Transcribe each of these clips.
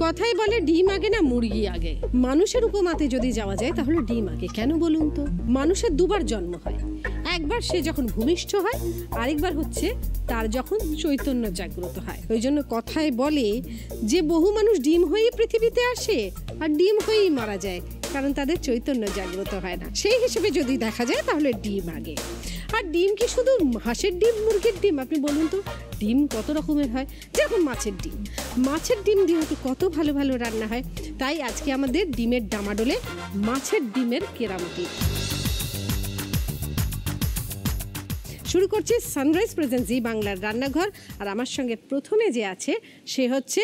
কথাই বলে ডিম আগে না মুরগি আগে। মানুষের উপমাতে যদি যাওয়া যায় তাহলে ডিম আগে কেন বলুন তো? মানুষের দুবার জন্ম হয়, একবার সে যখন ভূমিষ্ঠ হয়, আরেকবার হচ্ছে তার যখন চৈতন্য জাগ্রত হয়। ওই জন্য কথায় বলে যে বহু মানুষ ডিম হয়ে পৃথিবীতে আসে আর ডিম হয়েই মারা যায়, কারণ তাদের চৈতন্য জাগ্রত হয় না। সেই হিসেবে যদি দেখা যায় তাহলে ডিম আগে। আর ডিম কি শুধু হাঁসের ডিম, মুরগির ডিম? আপনি বলুন তো, ডিম কত রকমের হয়। যেমন মাছের ডিম, মাছের ডিম দিয়ে হয়তো কত ভালো ভালো রান্না হয়। তাই আজকে আমাদের ডিমের ডামাডোলে মাছের ডিমের কেরামতি। শুরু করছি সানরাইজ প্রেজেন্ট জি বাংলার রান্নাঘর। আর আমার সঙ্গে প্রথমে যে আছে সে হচ্ছে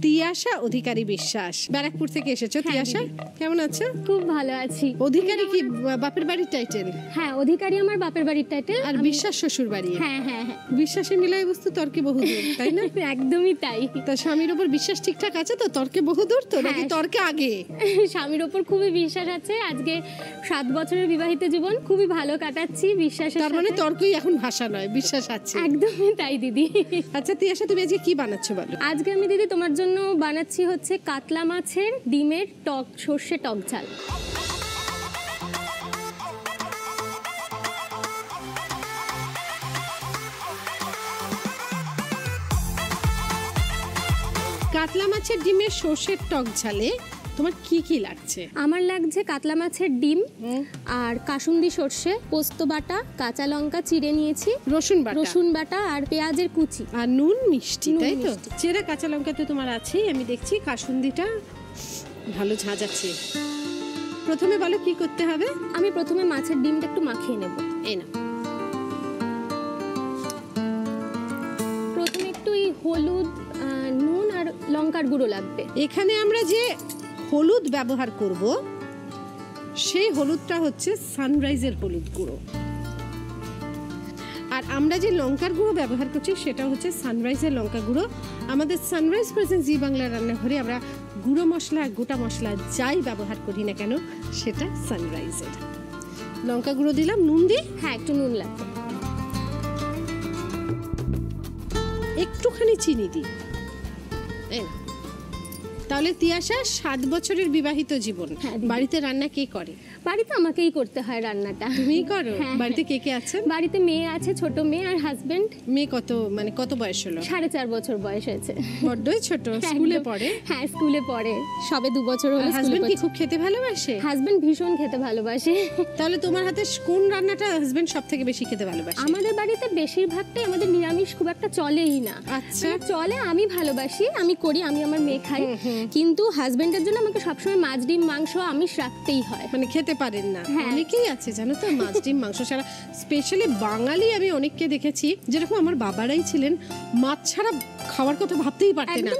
তিয়াশা অধিকারী বিশ্বাস। ব্যারাকপুর থেকে এসেছো তিয়াশা, কেমন আছো? খুব ভালো আছি। অধিকারী কি বাপের বাড়ির টাইটেল? হ্যাঁ, অধিকারী আমার বাপের বাড়ির টাইটেল। আর বিশ্বাস শ্বশুর বাড়ি? হ্যাঁ হ্যাঁ হ্যাঁ। বিশ্বাসে মিলাই বস্তু তর্কে বহুদূর, তাই না? একদমই তাই। তা স্বামীর উপর বিশ্বাস ঠিকঠাক আছে তো? তর্কে বহুদূর তো নাকি তর্কে আগে? স্বামীর উপর খুবই বিশ্বাস আছে। আজকে 7 বছরের বিবাহিত জীবন খুবই ভালো কাটাচ্ছি বিশ্বাসের। তার মানে তর্কই এখন ভাষা নয়, বিশ্বাস আছে। একদমই তাই দিদি। আচ্ছা তিয়াশা, তুমি আজকে কি বানাচ্ছো বলো? আজকে আমি দিদি তোমার জন্য বানাচ্ছি হচ্ছে কাতলা মাছের ডিমের টক সর্ষে টক ঝাল। কাতলা মাছের ডিমের সর্ষের টক ঝালে তোমার কি কি লাগছে? আমার লাগছে কাতলা মাছের ডিম আর কাসুন্দি সর্ষে, পোস্ত বাটা, কাঁচা লঙ্কা চিড়ে নিয়েছি, রসুন বাটা আর পেঁয়াজের কুচি, আর নুন মিষ্টি, তাই তো? চেরা কাঁচা লঙ্কা তো তোমার আছেই, আমি দেখছি কাসুন্দিটা ভালো ঝাঁঝ আছে। প্রথমে বলো কি করতে হবে? আমি প্রথমে মাছের ডিমটা একটু মাখিয়ে নেব। এই না, প্রথমে একটু হলুদ, নুন আর লঙ্কার গুঁড়ো লাগবে। এখানে আমরা যে হলুদ ব্যবহার করব সেই হলুদটা হচ্ছে সানরাইজের হলুদ গুঁড়ো, আর আমরা যে লঙ্কার গুঁড়ো ব্যবহার করছি সেটা হচ্ছে সানরাইজের লঙ্কা গুঁড়ো। আমাদের সানরাইজ প্রেজেন্ট জি বাংলা রান্নাঘরে আমরা গুঁড়ো মশলা, গোটা মশলা যাই ব্যবহার করি না কেন সেটা সানরাইজের। লঙ্কা গুঁড়ো দিলাম, নুন দিই। হ্যাঁ, একটু নুন লাগবে, একটুখানি চিনি দিই। তাহলে তিয়াশা 7 বছরের বিবাহিত জীবন, বাড়িতে রান্না কে করে? বাড়িতে আমাকেই করতে হয় রান্নাটা। তুমিই করো? বাড়িতে কে কে আছেন? বাড়িতে মেয়ে আছে, ছোট মেয়ে আর হাজবেন্ড। মেয়ে কত বয়স হলো? 4.5 বছর বয়স হয়েছে। বড্ডই ছোট। স্কুলে পড়ে? হ্যাঁ, স্কুলে পড়ে, সবে 2 বছর হলো। হাজবেন্ড কি খুব খেতে ভালোবাসে? হাজবেন্ড ভীষণ খেতে ভালোবাসে। তাহলে তোমার হাতে কোন রান্নাটা হাজবেন্ড সবথেকে বেশি খেতে ভালোবাসে? আমাদের বাড়িতে বেশিরভাগটাই আমাদের নিরামিষ, খুব একটা চলেই না। আচ্ছা, চলে, আমি ভালোবাসি, আমি করি, আমি আমার মেয়ে খাই, কিন্তু হাজবেন্ডের জন্য আমাকে সবসময় মাছ, ডিম, মাংস, আমিষ রাখতেই হয়। মানে খেতে পারেন না? অনেকেই আছে জানো তো মাছ, ডিম, মাংস ছাড়া। স্পেশালি বাঙালি আমি অনেককে দেখেছি, যেরকম আমার বাবারাই ছিলেন, মাছ ছাড়া খাওয়ার কথা ভাবতেই পারতেন না।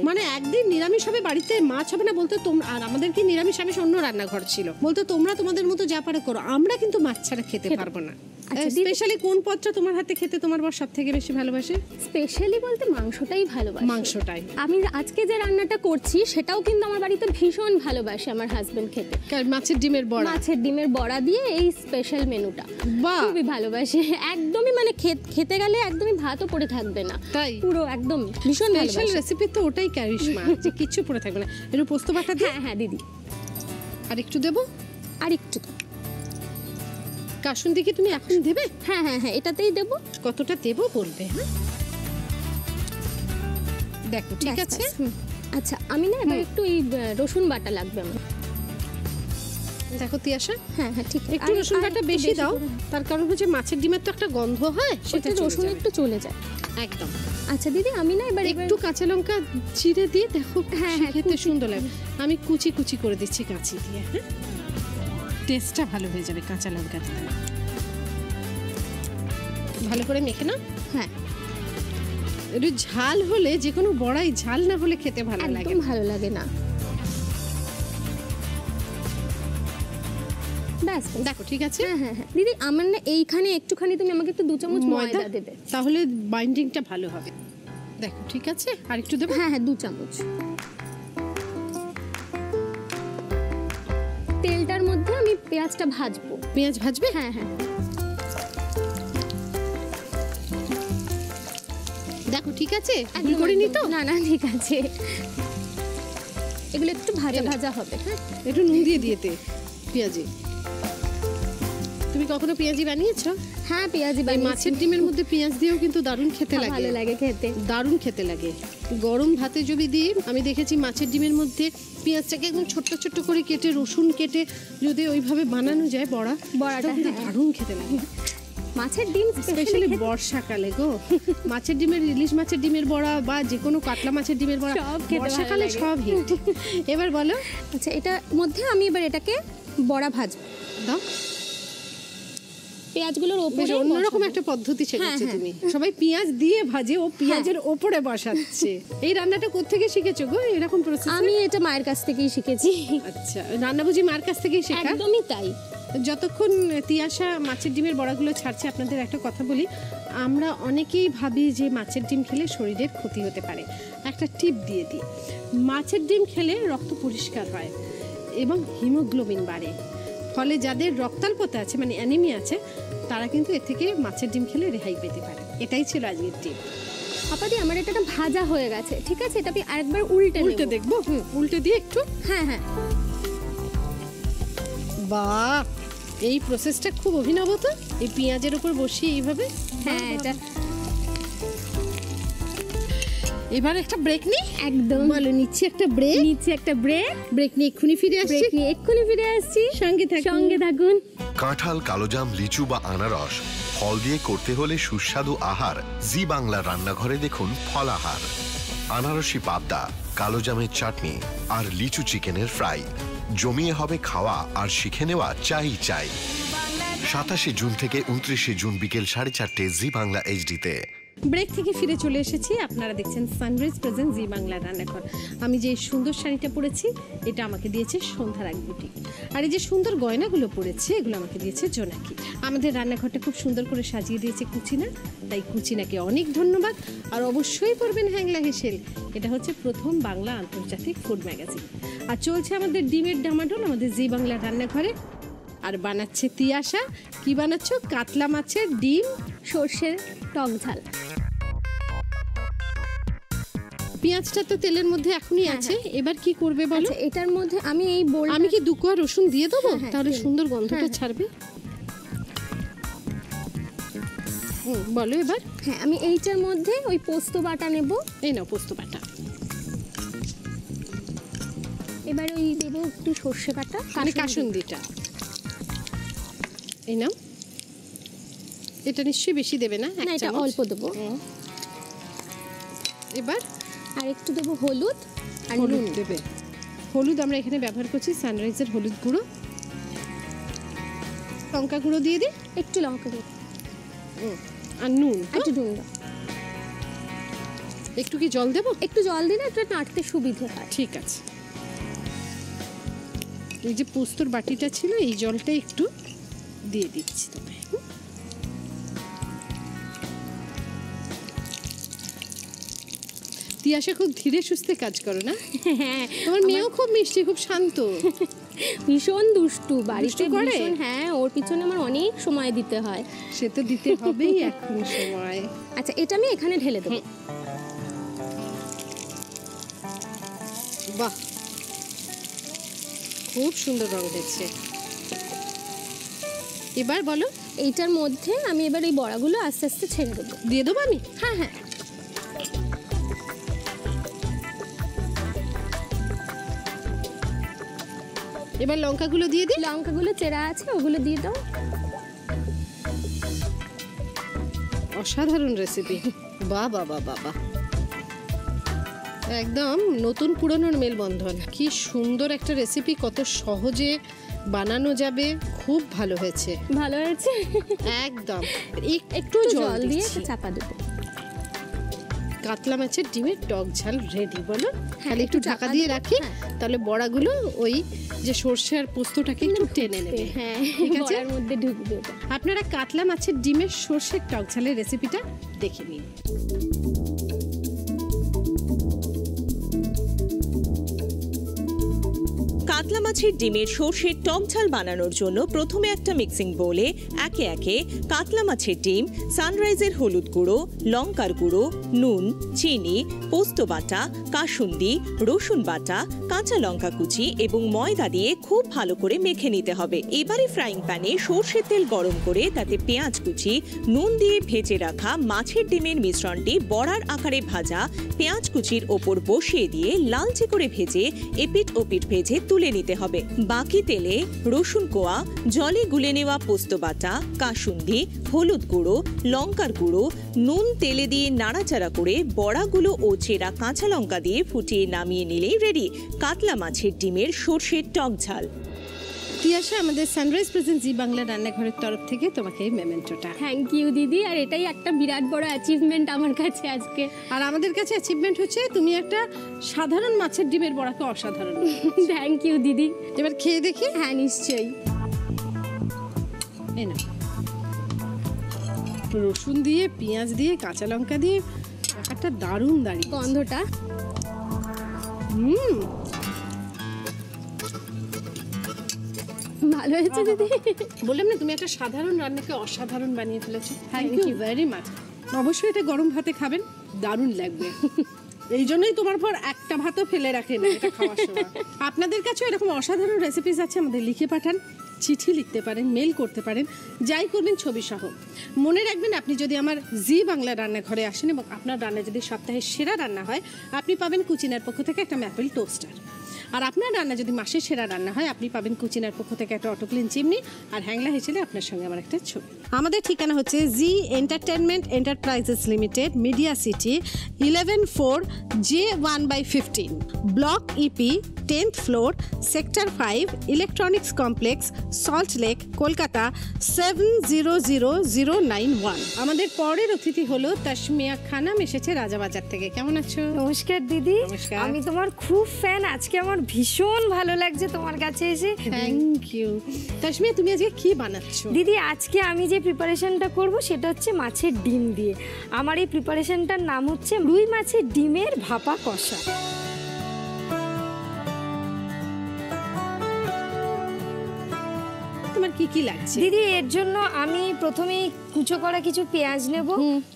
মানে একদিন নিরামিষ হবে বাড়িতে, মাছ হবে না, বলতো তোমরা, আর আমাদের কি নিরামিষ আমিষ অন্য রান্নাঘর ছিল, বলতো তোমরা তোমাদের মতো যা পারো করো, আমরা কিন্তু মাছ ছাড়া খেতে পারবো না। স্পেশালি কোন পদটা তোমার হাতে খেতে তোমার বর সবথেকে বেশি ভালোবাসে? স্পেশালি বলতে মাংসটাই ভালোবাসে। মাংসটাই। আমি আজকে যে রান্নাটা করছি সেটাও কিন্তু আমার বাড়িতে ভীষণ ভালোবাসে আমার হাজবেন্ড খেতে। মাছের ডিমের বড়া? মাছের ডিমের বড়া দিয়ে এই স্পেশাল মেনুটা খুবই ভালোবাসে। একদমই মানে খেতে গেলে একদমই ভাতও পড়ে থাকবে না, তাই পুরো একদম ভীষণ স্পেশাল রেসিপি তো ওটাই ক্যারিশমা, যে কিছু পড়ে থাকবে না। একটু পোস্ত বাটা দিই? হ্যাঁ দিদি। আর একটু দেবো? আর একটু। কাসুন্দি কি তুমি এখন দেবে? হ্যাঁ হ্যাঁ হ্যাঁ, এটাতেই দেবো। কতটা দেবো বলবে? হ্যাঁ দেখো, ঠিক আছে। আচ্ছা, আমি না এবার একটু এই রসুন বাটা লাগবে আমার। দেখো তিয়াশা, হ্যাঁ হ্যাঁ ঠিক, একটু রসুন বাটা বেশি দাও, তার কারণ হচ্ছে মাছের ডিমের তো একটা গন্ধ হয়, সেটা রসুন একটু চলে যায় একদম। আচ্ছা দিদি, আমি না এবার একটু কাঁচা লঙ্কা চিড়ে দিয়ে দেখো, হ্যাঁ খেতে সুন্দর লাগে। আমি কুচি কুচি করে দিচ্ছি কাঁচি দিয়ে। হ্যাঁ, টেস্টটা ভালো হয়ে যাবে কাঁচা লঙ্কা দিয়ে। ভালো করে মেখে না? হ্যাঁ, একটু ঝাল হলে, যে কোনো বড়াই ঝাল না হলে খেতে ভালো লাগে, একদম ভালো লাগে না। ব্যাস দেখো, ঠিক আছে। হ্যাঁ হ্যাঁ হ্যাঁ দিদি, আমার না এইখানে একটুখানি তুমি আমাকে একটু 2 চামচ ময়দা দেবে, তাহলে বাইন্ডিংটা ভালো হবে। দেখো, ঠিক আছে। আর একটু দেবো? হ্যাঁ হ্যাঁ 2 চামচ। তেলটার মধ্যে আমি পেঁয়াজটা ভাজবো। পেঁয়াজ ভাজবে? হ্যাঁ হ্যাঁ। দেখো, ঠিক আছে? ভুল করিনি তো? না না, ঠিক আছে। এগুলো একটু ভাজা ভাজা হবে। হ্যাঁ, একটু নুন দিয়ে দিয়েতে পেঁয়াজি। তুমি কখনো পেঁয়াজি বানিয়েছো? হ্যাঁ, পেঁয়াজি এই মাছের ডিমের মধ্যে পেঁয়াজ দিয়েও কিন্তু দারুণ খেতে লাগে। ভালো লাগে খেতে, দারুণ খেতে লাগে। গরম ভাতে যদি দিই, আমি দেখেছি মাছের ডিমের মধ্যে পেঁয়াজটাকে একদম ছোট্ট ছোট্ট করে কেটে, রসুন কেটে যদি ওইভাবে বানানো যায় বড়াটা কিন্তু দারুণ খেতে লাগে। মাছের ডিম স্পেশালি বর্ষাকালে গো, মাছের ডিমের, ইলিশ মাছের ডিমের বড়া বা যে কোনো কাতলা মাছের ডিমের বড়া বর্ষাকালে সব হিট। এবার বলো। আচ্ছা, এটার মধ্যে আমি এবার এটাকে বড়া ভাজবো। দাও। পেঁয়াজগুলোর ওপরে অন্যরকম একটা পদ্ধতি শেখাচ্ছো তুমি। সবাই পেঁয়াজ দিয়ে ভাজে, ও পেঁয়াজের ওপরে বসাচ্ছে। এই রান্নাটা কোত্থেকে শিখেছো গো এরকম প্রসেস? আমি এটা মায়ের কাছ থেকেই শিখেছি। আচ্ছা, রান্না বুঝি মার কাছ থেকেই শেখা? একদমই তাই। যতক্ষণ তিয়াশা মাছের ডিমের বড়াগুলো ছাড়ছে, আপনাদের একটা কথা বলি, আমরা অনেকেই ভাবি যে মাছের ডিম খেলে শরীরের ক্ষতি হতে পারে। একটা টিপ দিয়ে দিই, মাছের ডিম খেলে রক্ত পরিষ্কার হয় এবং হিমোগ্লোবিন বাড়ে। ফলে যাদের রক্তাল্পতা আছে, মানে অ্যানিমিয়া আছে, তারা কিন্তু এর থেকে মাছের ডিম খেলে রেহাই পেতে পারে। এটাই ছিল আজকের টিপ। আপাদি, আমার এটা ভাজা হয়ে গেছে, ঠিক আছে? এটা আমি আরেকবার উল্টে দেখবো। উল্টে দিয়ে একটু। হ্যাঁ হ্যাঁ। বাহ, এই প্রসেসটা খুব অভিনব তো, এই পেঁয়াজের উপর বসিয়ে এইভাবে। হ্যাঁ, এটা এবার একটা ব্রেক নি। একদম বলো, নিচ্ছি একটা ব্রেক। ব্রেক নিয়ে এক্ষুনি ফিরে আসছি। সঙ্গে থাকুন। কাঁঠাল, কালোজাম, লিচু বা আনারস ফল দিয়ে করতে হলে সুস্বাদু আহার জি বাংলার রান্নাঘরে দেখুন ফলাহার। আনারসি পাবদা, কালোজামের চাটনি আর লিচু চিকেনের ফ্রাই, জমিয়ে হবে খাওয়া আর শিখে নেওয়া চাই। 27 জুন থেকে 29 জুন বিকেল 4:30 জি বাংলা এইচডিতে। ব্রেক থেকে ফিরে চলে এসেছি। আপনারা দেখছেন সানরাইজ প্রেজেন্ট জি বাংলা রান্নাঘর। আমি যে সুন্দর শাড়িটা পরেছি, এটা আমাকে দিয়েছে সন্ধ্যার এক বুটিক। আর এই যে সুন্দর গয়নাগুলো পরেছে, এগুলো আমাকে দিয়েছে জোনাকি। আমাদের রান্নাঘরটা খুব সুন্দর করে সাজিয়ে দিয়েছে কুচিনা, তাই কুচিনাকে অনেক ধন্যবাদ। আর অবশ্যই পড়বেন হ্যাংলা হেসেল, এটা হচ্ছে প্রথম বাংলা আন্তর্জাতিক ফুড ম্যাগাজিন। আর চলছে আমাদের ডিমের ডামাডোল আমাদের জি বাংলা রান্নাঘরে। আর বানাচ্ছে তিয়াশা। কি বানাচ্ছ? কাতলা মাছের ডিম সর্ষের টক ঝাল। পেঁয়াজটা তো তেলের মধ্যে এখনই আছে, এবার কি করবে বলো? আচ্ছা, এটার মধ্যে আমি এই আমি কি 2 কোয়া রসুন দিয়ে দেবো? হ্যাঁ, তাহলে সুন্দর গন্ধটা ছাড়বে। বলো এবার। হ্যাঁ, আমি এইটার মধ্যে ওই পোস্ত বাটা নেব। এই নাও পোস্ত বাটা। এবার ওই দেবো একটু সর্ষে বাটা, মানে কাসুন্দিটা। এই নাও। এটা নিশ্চয়ই বেশি দেবে না? না, এটা অল্প দেবো। এবার আর একটু দেবো হলুদ আর নুন দেবে। হলুদ আমরা এখানে ব্যবহার করছি সানরাইজের হলুদ গুঁড়ো। লঙ্কা গুঁড়ো দিয়ে দিই, একটু লঙ্কা দিয়ে, আর নুন। একটু নুন দাও। একটু কি জল দেবো? একটু জল দিলে একটু নাড়তে সুবিধে হয়। ঠিক আছে। এই যে পোস্তর বাটিটা ছিল, এই জলটা একটু দিয়ে দিচ্ছি তোমায়। তিয়াশা খুব ধীরে সুস্থে কাজ করো না? হ্যাঁ, তোমার মেয়েও খুব মিষ্টি, খুব শান্ত, ভীষণ দুষ্টু। বাড়িতে করে? হ্যাঁ, ওর পিছনে আমার অনেক সময় দিতে হয়। সে তো দিতে হবেই এখন সময়। আচ্ছা, এটা আমি এখানে ঢেলে দেবো। বাহ, খুব সুন্দর রং হয়েছে। এবার বলো। এইটার মধ্যে আমি এবার এই বড়াগুলো আস্তে আস্তে ছেড়ে দেবো। দিয়ে দেবো আমি? হ্যাঁ হ্যাঁ। এবার লঙ্কাগুলো দিয়ে দিই। লঙ্কাগুলো চেরা আছে, ওগুলো দিয়ে দাও। অসাধারণ রেসিপি। বাহ বাহ বাহ বাহ বাহ, একদম নতুন পুরনোর মেলবন্ধন। কি সুন্দর একটা রেসিপি, কত সহজে বানানো যাবে। খুব ভালো হয়েছে। ভালো হয়েছে একদম। একটু জল দিয়ে চাপা দেবো। কাতলা মাছের ডিমের টক ঝাল রেডি। বলো, খালি একটু ঢাকা দিয়ে রাখি, তাহলে বড়াগুলো ওই যে সর্ষে আর পোস্তটাকে একটু টেনে নেবে। হ্যাঁ, ঠিক আছে, বড়ার মধ্যে ঢুকবে। আপনারা কাতলা মাছের ডিমের সর্ষের টক ঝালের রেসিপিটা দেখে নিন। কাতলা মাছের ডিমের সর্ষের টক ঝাল বানানোর জন্য প্রথমে একটা মিক্সিং বোলে একে একে কাতলা মাছের ডিম, সানরাইজের হলুদ গুঁড়ো, লঙ্কার গুঁড়ো, নুন, চিনি, পোস্ত বাটা, কাসুন্দি, রসুন বাটা, কাঁচা লঙ্কা কুচি এবং ময়দা দিয়ে খুব ভালো করে মেখে নিতে হবে। এবারে ফ্রাইং প্যানে সর্ষের তেল গরম করে তাতে পেঁয়াজ কুচি, নুন দিয়ে ভেজে রাখা মাছের ডিমের মিশ্রণটি বড়ার আকারে ভাজা পেঁয়াজ কুচির ওপর বসিয়ে দিয়ে লালচে করে ভেজে এপিঠ ওপিঠ ভেজে তুলে নিতে হবে। বাকি তেলে রসুন কোয়া, জলে গুলে নেওয়া পোস্ত বাটা, কাসুন্দি, হলুদ গুঁড়ো, লঙ্কার গুঁড়ো, নুন তেলে দিয়ে নাড়াচাড়া করে বড়াগুলো ও চেরা কাঁচা লঙ্কা দিয়ে ফুটিয়ে নামিয়ে নিলেই রেডি কাতলা মাছের ডিমের সর্ষের টক ঝাল। তিয়াশা, আমাদের সানরাইজ প্রেজেন্ট জি বাংলা রান্নাঘরের তরফ থেকে তোমাকে এই মেমেন্টোটা। থ্যাংক ইউ দিদি, আর এটাই একটা বিরাট বড় অ্যাচিভমেন্ট আমার কাছে আজকে। আর আমাদের কাছে অ্যাচিভমেন্ট হচ্ছে তুমি একটা সাধারণ মাছের ডিমের বড়াকে অসাধারণ। থ্যাংক ইউ দিদি। এবার খেয়ে দেখি। হ্যাঁ নিশ্চয়ই। এই না, রসুন দিয়ে, পেঁয়াজ দিয়ে, কাঁচা লঙ্কা দিয়ে একটা দারুণ দাঁড়িয়ে গন্ধটা। ভালো হয়েছে দিদি। বললাম না, তুমি একটা সাধারণ রান্নাকে অসাধারণ বানিয়ে ফেলেছো। Thank you very much. অবশ্যই এটা গরম ভাতে খাবেন, দারুণ লাগবে। এই জন্যই তোমার পর একটা ভাতও ফেলে রাখে না এটা খাওয়ার সময়। আপনাদের কাছেও এরকম অসাধারণ রেসিপিস আছে, আমাদের লিখে পাঠান, চিঠি লিখতে পারেন, মেল করতে পারেন, যাই করবেন ছবি সহ। মনে রাখবেন, আপনি যদি আমার জি বাংলা রান্নাঘরে আসেন এবং আপনার রান্না যদি সপ্তাহের সেরা রান্না হয়, আপনি পাবেন কুচিনার পক্ষ থেকে একটা ম্যাপেল টোস্টার। আর আপনার রান্না যদি মাসের সেরা রান্না হয়, আপনি পাবেন কুচিনার পক্ষ থেকে একটা অটোক্লিন চিমনি আর হ্যাংলা হিসেবে আপনার সঙ্গে আমার একটা ছবি। আমাদের ঠিকানা হচ্ছে Zee entertainment enterprises limited, media city, 11/4 J1/15, block EP, 10th floor, sector 5, electronics complex, salt lake, Kolkata 700091। আমাদের পরের অতিথি হলো তাসমিয়া খানম, এসেছে রাজাবাজার থেকে। কেমন আছো? নমস্কার দিদি। নমস্কার। আমি তোমার খুব ফ্যান। আজকে আমার ভীষণ ভালো লাগছে তোমার কাছে এসে। Thank you. তাসমিয়া, তুমি আজকে কি বানাচ্ছো? দিদি, আজকে আমি যে প্রিপারেশনটা করব সেটা হচ্ছে মাছের ডিম দিয়ে। আমার এই প্রিপারেশনটার নাম হচ্ছে রুই মাছের ডিমের ভাপা কষা। তোমার কি কি লাগছে? দিদি, এর জন্য আমি প্রথমে কুচো করা কিছু পেঁয়াজ নেব,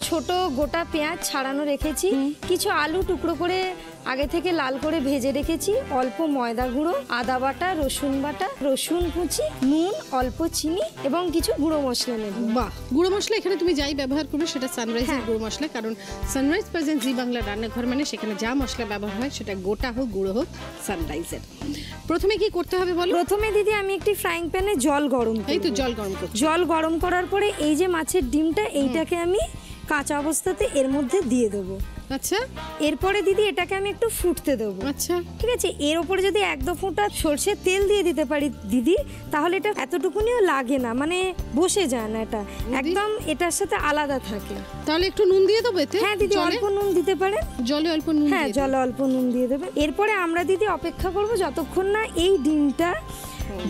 ছোট গোটা পেঁয়াজ ছাড়ানো রেখেছি, কিছু আলু টুকরো করে আগে থেকে লাল করে ভেজে রেখেছি, অল্প ময়দা গুঁড়ো, আদা বাটা, রসুন বাটা, রসুন কুচি, নুন, অল্প চিনি এবং কিছু গুঁড়ো মশলা নেব। বাহ, গুঁড়ো মশলা এখানে তুমি যাই ব্যবহার করবে সেটা সানরাইজের গুঁড়ো মশলা, কারণ সানরাইজ প্রেজেন্ট জি বাংলা রান্নাঘর মানে সেখানে যা মশলা ব্যবহার হয় সেটা গোটা হোক গুঁড়ো হোক সানরাইজের। প্রথমে কি করতে হবে বলো? প্রথমে দিদি আমি একটি ফ্রাইং প্যানে জল গরম করব। এই তো জল গরম করছি। জল গরম করার পরে এই যে মাছের ডিমটা, এইটাকে আমি কাঁচা অবস্থাতে এর মধ্যে দিয়ে দেবো। আচ্ছা, এরপরে দিদি এটাকে আমি একটু ফুটতে দেবো। আচ্ছা, ঠিক আছে। এর উপরে যদি 1-2 ফোঁটা সরষের তেল দিয়ে দিতে পারি দিদি, তাহলে এটা এতটুকুনিও লাগে না, মানে বসে যায় না, এটা একদম এটার সাথে আলাদা থাকে। তাহলে একটু নুন দিয়ে দেবো এতে? হ্যাঁ দিদি, অল্প নুন দিতে পারেন। জলে অল্প নুন? হ্যাঁ, জলে অল্প নুন দিয়ে দেবেন। এরপরে আমরা দিদি অপেক্ষা করব যতক্ষণ না এই ডিমটা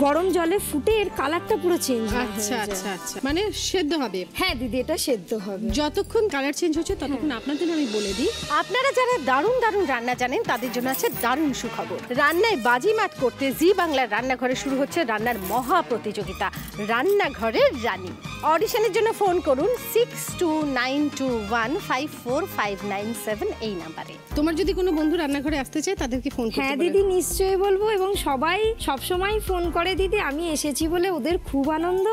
গরম জলে ফুটে এর কালারটা পুরো চেঞ্জ হয়। আচ্ছা আচ্ছা আচ্ছা, মানে সেদ্ধ হবে? হ্যাঁ দিদি, এটা সেদ্ধ হবে। যতক্ষণ কালার চেঞ্জ হচ্ছে ততক্ষণ আপনাদের আমি বলে দিই, আপনারা যারা দারুণ দারুণ রান্না জানেন তাদের জন্য আছে দারুণ সুখবর। রান্নায় বাজিমাত করতে জি বাংলার রান্নাঘরে শুরু হচ্ছে রান্নার মহা প্রতিযোগিতা, রান্নাঘরের রানী। অডিশনের জন্য ফোন করুন 6292154597 এই নাম্বারে। তোমার যদি কোনো বন্ধু রান্নাঘরে আসতে চায় তাদেরকে ফোন করতে পারেন। হ্যাঁ দিদি, নিশ্চয়ই বলবো, এবং সবাই সবসময় ফোন করে দিদি। আমি এসেছি বলে ওদের খুব আনন্দ।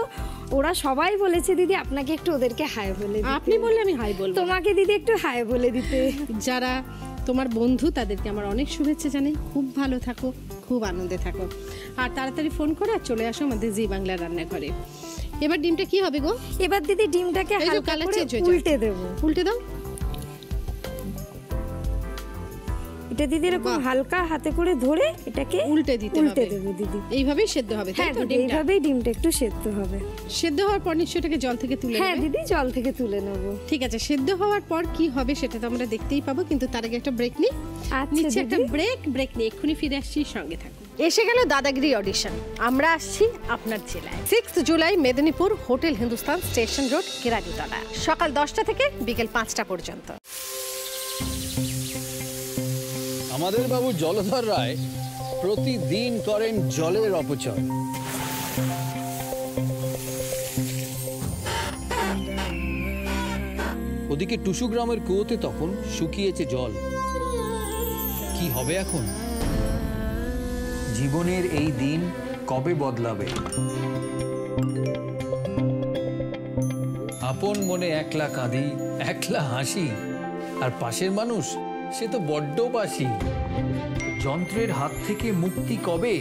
ওরা সবাই বলেছে দিদি আপনাকে একটু ওদেরকে হাই বলে দিতে। আপনি বললে আমি হাই বলবো। তোমাকে দিদি একটু হাই বলে দিতে। যারা তোমার বন্ধু তাদেরকে আমার অনেক শুভেচ্ছা জানাই। খুব ভালো থাকো, খুব আনন্দে থাকো, আর তাড়াতাড়ি ফোন করে আর চলে আসো আমাদের জি বাংলা রান্নাঘরে। এবার ডিমটা কি হবে গো? এবার দিদি ডিমটাকে হালকা করে উল্টে দেব। উল্টে দাও। এটা দিদি এরকম হালকা হাতে করে ধরে এটাকে উল্টে দিতে হবে। উল্টে দেব দিদি। এইভাবেই সেদ্ধ হবে? হ্যাঁ দিদি, এইভাবেই ডিমটা একটু সেদ্ধ হবে। সেদ্ধ হওয়ার পর নিশ্চয়ই এটাকে জল থেকে তুলে নেবে? হ্যাঁ দিদি, জল থেকে তুলে নেব। ঠিক আছে, সেদ্ধ হওয়ার পর কি হবে সেটা তো আমরা দেখতেই পাবো, কিন্তু তার আগে একটা ব্রেক নিই। নিচে একটা ব্রেক নিয়ে এক্ষুনি ফিরে আসছি, সঙ্গে থাকুন। এসে গেল দাদাগিরি অডিশন। আমরা আসছি আপনার জেলায়। 6 July Medinipur, hotel Hindustan, station road, Keranitala, সকাল 10টা থেকে বিকেল 5টা পর্যন্ত। আমাদের বাবু জলধর রায় প্রতিদিন করেন জলের অপচয়। ওদিকে টুসু গ্রামের কুয়োতে তখন শুকিয়েছে জল। কি হবে এখন? জীবনের এই দিন কবে বদলাবে? আপন মনে একলা কাঁদি, একলা হাসি, আর পাশের মানুষ সে তো বড্ড বাসি। যন্ত্রের হাত থেকে মুক্তি কবে?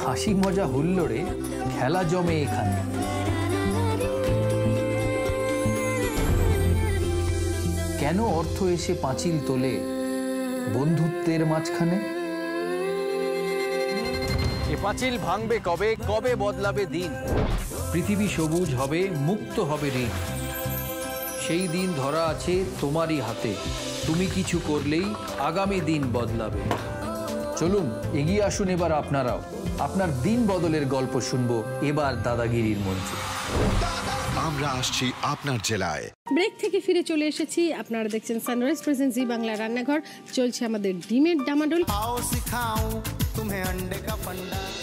হাসি মজা হুল্লোড়ে খেলা জমে এখানে। কেন অর্থ এসে পাঁচিল তোলে বন্ধুত্বের মাঝখানে? এ পাঁচিল ভাঙবে কবে? কবে বদলাবে দিন? পৃথিবী সবুজ হবে, মুক্ত হবে ঋণ। সেই দিন ধরা আছে তোমারই হাতে। তুমি কিছু করলেই আগামী দিন বদলাবে। চলুন এগিয়ে আসুন এবার আপনারাও। আপনার দিন বদলের গল্প শুনবো এবার দাদাগিরির মঞ্চে। আমরা আসছি আপনার জেলায়। ব্রেক থেকে ফিরে চলে এসেছি। আপনারা দেখছেন সানরাইজ প্রেজেন্ট জি বাংলা রান্নাঘর। চলছে আমাদের ডিমের ডামাডোল।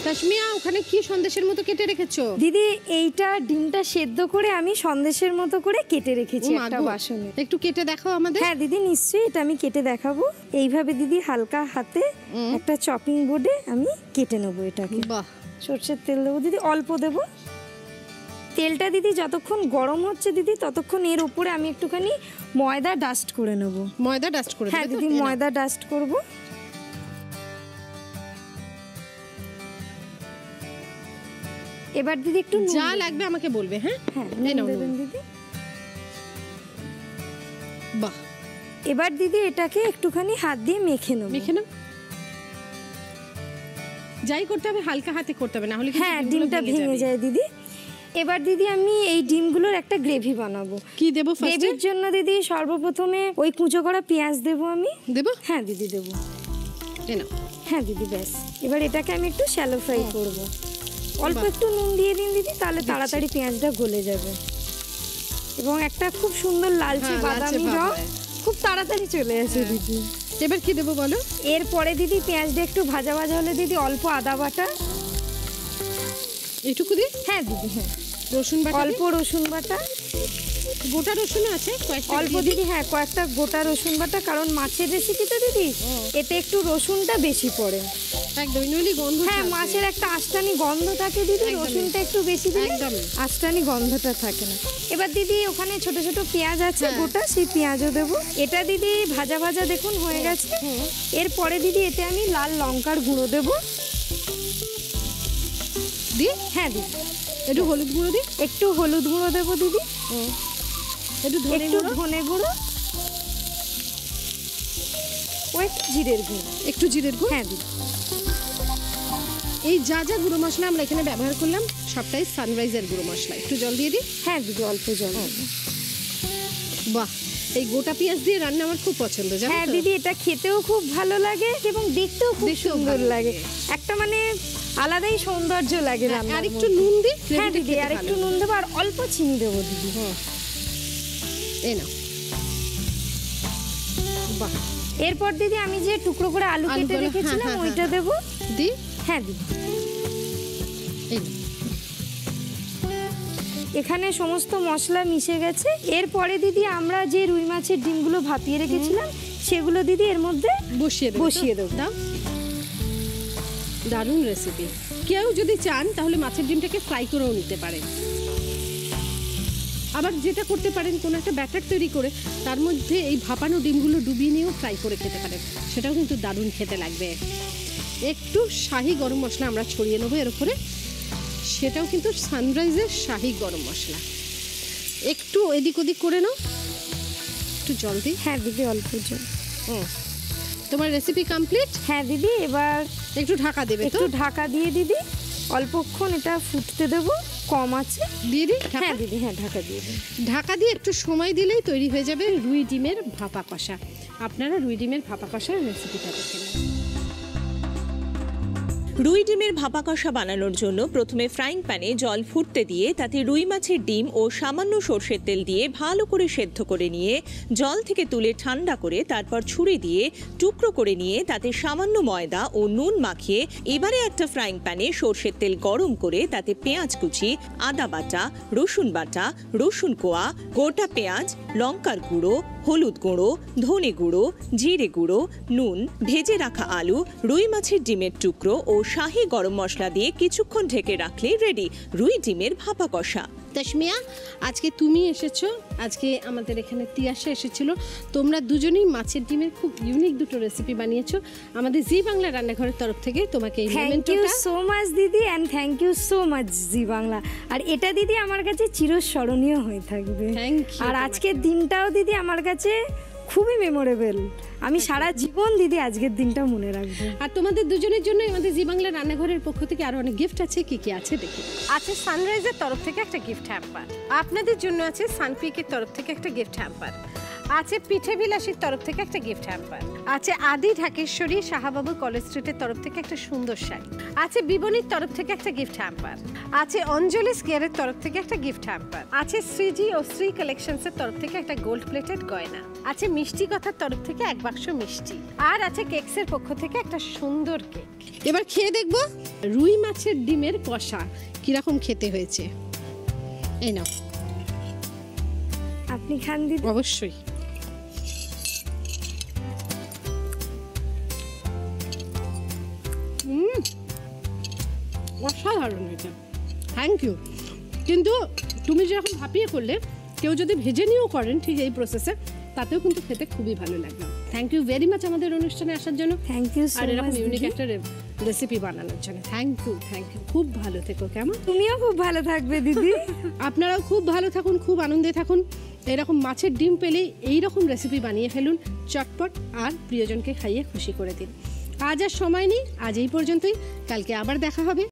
তাসমিয়া, ওখানে কি সন্দেশের মতো কেটে রেখেছো? দিদি এইটা ডিমটা সেদ্ধ করে আমি সন্দেশের মতো করে কেটে রেখেছি একটা বাসনে। একটু কেটে দেখাও আমাদের। হ্যাঁ দিদি, নিশ্চয়ই এটা আমি কেটে দেখাবো। এইভাবে দিদি হালকা হাতে একটা চপিং বোর্ডে আমি কেটে নেবো এটাকে। বাহ। সরষের তেল দেবো দিদি, অল্প দেবো। তেলটা দিদি যতক্ষণ গরম হচ্ছে দিদি ততক্ষণ এর উপরে আমি একটুখানি ময়দা ডাস্ট করে নেব। ময়দা ডাস্ট করে? হ্যাঁ দিদি, ময়দা ডাস্ট করব। এবার দিদি একটু যা লাগবে আমাকে বলবে। হ্যাঁ হ্যাঁ, দেবেন দিদি। বাহ। এবার দিদি এটাকে একটুখানি হাত দিয়ে মেখে নেব। মেখে নাও। যাই করতে হবে হালকা হাতে করতে হবে, না হলে হ্যাঁ ডিমটা ভেঙে যায় দিদি। এবার দিদি আমি এই ডিমগুলোর একটা গ্রেভি বানাবো। কি দেবো ফার্স্টে? গ্রেভির জন্য দিদি সর্বপ্রথমে ওই কুচো করা পেঁয়াজ দেবো আমি। দেবো? হ্যাঁ দিদি দেবো। নাও। হ্যাঁ দিদি, ব্যাস। এবার এটাকে আমি একটু শ্যালো ফ্রাই করব। অল্প একটু নুন দিয়ে দিন দিদি, তাহলে তাড়াতাড়ি পেঁয়াজটা গলে যাবে। এবং একটা খুব সুন্দর লালচে বাদামি রং খুব তাড়াতাড়ি চলে আসে দিদি। এবার কি দেবো বলো? এরপরে দিদি পেঁয়াজটা একটু ভাজা ভাজা হলে দিদি অল্প আদা বাটা। এইটুকু দিই? হ্যাঁ দিদি, হ্যাঁ। রসুন বাটা? অল্প রসুন বাটা। গোটা রসুনও আছে অল্প দিদি, হ্যাঁ কয়েকটা গোটা রসুন বাটা, কারণ মাছের রেসিপিতে দিদি এতে একটু রসুনটা বেশি পড়ে। একদম, নইলে গন্ধ। হ্যাঁ, মাছের একটা আস্তানি গন্ধ থাকে দিদি, রসুনটা একটু বেশি দিলে আস্তানি গন্ধটা থাকে না। এবার দিদি ওখানে ছোট ছোট পেঁয়াজ আছে গোটা, সেই পেঁয়াজও দেবো। এটা দিদি ভাজা ভাজা দেখুন হয়ে গেছে। এরপরে দিদি এতে আমি লাল লঙ্কার গুঁড়ো দেবো। দি? হ্যাঁ দিদি। একটু হলুদ গুঁড়ো দিই? একটু হলুদ গুঁড়ো দেবো দিদি। একটু ধনে গুঁড়ো ও একটু জিরের গুঁড়ো। একটু জিরের গুঁড়ো? হ্যাঁ দিদি। এই যা যা গুঁড়ো মশলা আমরা এখানে ব্যবহার করলাম সবটাই সানরাইজের গুঁড়ো মশলা। একটু জল দিয়ে দিই? হ্যাঁ দিদি, অল্প জল। বাহ, এই গোটা পেঁয়াজ দিয়ে রান্না আমার খুব পছন্দ। হ্যাঁ দিদি, এটা খেতেও খুব ভালো লাগে এবং দেখতেও খুব সুন্দর লাগে। একটা মানে আলাদাই সৌন্দর্য লাগে রান্না। আর একটু নুন দিই? হ্যাঁ দিদি, আর একটু নুন দেবো আর অল্প চিনি দেবো দিদি। এই নাও। বাহ। এরপর দিদি আমি যে টুকরো করে আলু কেটে রেখেছিলাম ওইটা দেবো। দি? হ্যাঁ দিদি। এই এখানে সমস্ত মশলা মিশে গেছে। এরপরে দিদি আমরা যে রুই মাছের ডিমগুলো ভাপিয়ে রেখেছিলাম সেগুলো দিদি এর মধ্যে বসিয়ে দেবো। দারুণ রেসিপি। কেউ যদি চান তাহলে মাছের ডিমটাকে ফ্রাই করেও নিতে পারেন। আবার যেটা করতে পারেন, কোনো একটা ব্যাটার তৈরি করে তার মধ্যে এই ভাপানো ডিমগুলো ডুবিয়ে নিয়েও ফ্রাই করে খেতে পারেন। সেটাও কিন্তু দারুণ খেতে লাগবে। একটু শাহি গরম মশলা আমরা ছড়িয়ে নেবো এর উপরে। সেটাও কিন্তু সানরাইজের শাহি গরম মশলা। একটু এদিক ওদিক করে নাও। একটু জল দিই? হ্যাঁ দিদি, অল্প জল। তোমার রেসিপি কমপ্লিট? হ্যাঁ দিদি, এবার একটু ঢাকা দেবে? একটু ঢাকা দিয়ে দিদি অল্পক্ষণ এটা ফুটতে দেবো, কম আছে। দিয়ে দিই? হ্যাঁ দিদি, হ্যাঁ ঢাকা দিয়ে দিই। ঢাকা দিয়ে একটু সময় দিলেই তৈরি হয়ে যাবে রুই ডিমের ভাপা কষা। আপনারা রুই ডিমের ভাপা কষার রেসিপিটা দেখে নেন। রুই ডিমের ভাপা কষা বানানোর জন্য প্রথমে ফ্রাইং প্যানে জল ফুটতে দিয়ে তাতে রুই মাছের ডিম ও সামান্য সরষের তেল দিয়ে ভালো করে সেদ্ধ করে নিয়ে জল থেকে তুলে ঠান্ডা করে তারপর ছুরি দিয়ে টুকরো করে নিয়ে তাতে সামান্য ময়দা ও নুন মাখিয়ে এবারে একটা ফ্রাইং প্যানে সরষের তেল গরম করে তাতে পেঁয়াজ কুচি, আদা বাটা, রসুন কোয়া, গোটা পেঁয়াজ, লঙ্কার গুঁড়ো, হলুদ গুঁড়ো, ধনে গুঁড়ো, জিরে গুঁড়ো, নুন, ভেজে রাখা আলু, রুই মাছের ডিমের টুকরো ও শাহি গরম মশলা দিয়ে কিছুক্ষণ ঢেকে রাখলেই রেডি রুই ডিমের ভাপা কষা। তসমিয়া, আজকে তুমি এসেছো, আজকে আমাদের এখানে তিয়াশা এসেছিল। তোমরা দুজনেই মাছের ডিমের খুব ইউনিক দুটো রেসিপি বানিয়েছো। আমাদের জি বাংলা রান্নাঘরের তরফ থেকে তোমাকে এই থ্যাংক ইউ মোমেন্টটা সো মাচ দিদি, and thank you so much Zee Bangla. আর এটা দিদি আমার কাছে চিরস্মরণীয় হয়ে থাকবে। Thank you আর আজকের দিনটাও দিদি আমার কাছে খুবই মেমোরেবল। আমি সারা জীবন দিদি আজকের দিনটা মনে রাখবো। আর তোমাদের দুজনের জন্য আমাদের জি বাংলা রান্নাঘরের পক্ষ থেকে আরো অনেক গিফট আছে। কি কি আছে দেখি। আছে সানরাইজের তরফ থেকে একটা গিফট হ্যাম্পার, আপনাদের জন্য আছে সানপিকের তরফ থেকে একটা গিফট হ্যাম্পার, আছে পিঠে বিলাসীর তরফ থেকে একটা গিফট হ্যাম্পার, আছে আদি ঢাকেশ্বরী শাহবাবু কলেজ স্ট্রিটের তরফ থেকে একটা সুন্দর শাড়ি, আছে বিবনির তরফ থেকে একটা গিফট হ্যাম্পার, আছে অঞ্জলি স্কেয়ারের তরফ থেকে একটা গিফট হ্যাম্পার, আছে শ্রীজি ও শ্রী কালেকশনসের তরফ থেকে একটা গোল্ড প্লেটেড গয়না, আছে মিষ্টি কথার তরফ থেকে এক বাক্স মিষ্টি, আর আছে কেকসের পক্ষ থেকে একটা সুন্দর কেক। এবার খেয়ে দেখবো রুই মাছের ডিমের কষা কিরকম খেতে হয়েছে। এই নাও, আপনি খান দিদি। অবশ্যই। অসাধারণ এটা, থ্যাংক ইউ। কিন্তু তুমি যখন ভাপিয়ে করলে, কেউ যদি ভেজে নিয়েও করেন ঠিক এই প্রসেসে, তাতেও কিন্তু খেতে খুবই ভালো লাগবে। থ্যাংক ইউ ভেরি মাচ আমাদের অনুষ্ঠানে আসার জন্য। থ্যাংক ইউ সো আর এরকম মাচ ইউনিক একটা রেসিপি বানানোর জন্য থ্যাংক ইউ। খুব ভালো থেকো। কেমন? তুমিও খুব ভালো থাকবে দিদি। আপনারাও খুব ভালো থাকুন, খুব আনন্দে থাকুন। এরকম মাছের ডিম পেলেই এইরকম রেসিপি বানিয়ে ফেলুন চটপট, আর প্রিয়জনকে খাইয়ে খুশি করে দিন। আজ আর সময় নেই, আজ এই পর্যন্তই। কালকে আবার দেখা হবে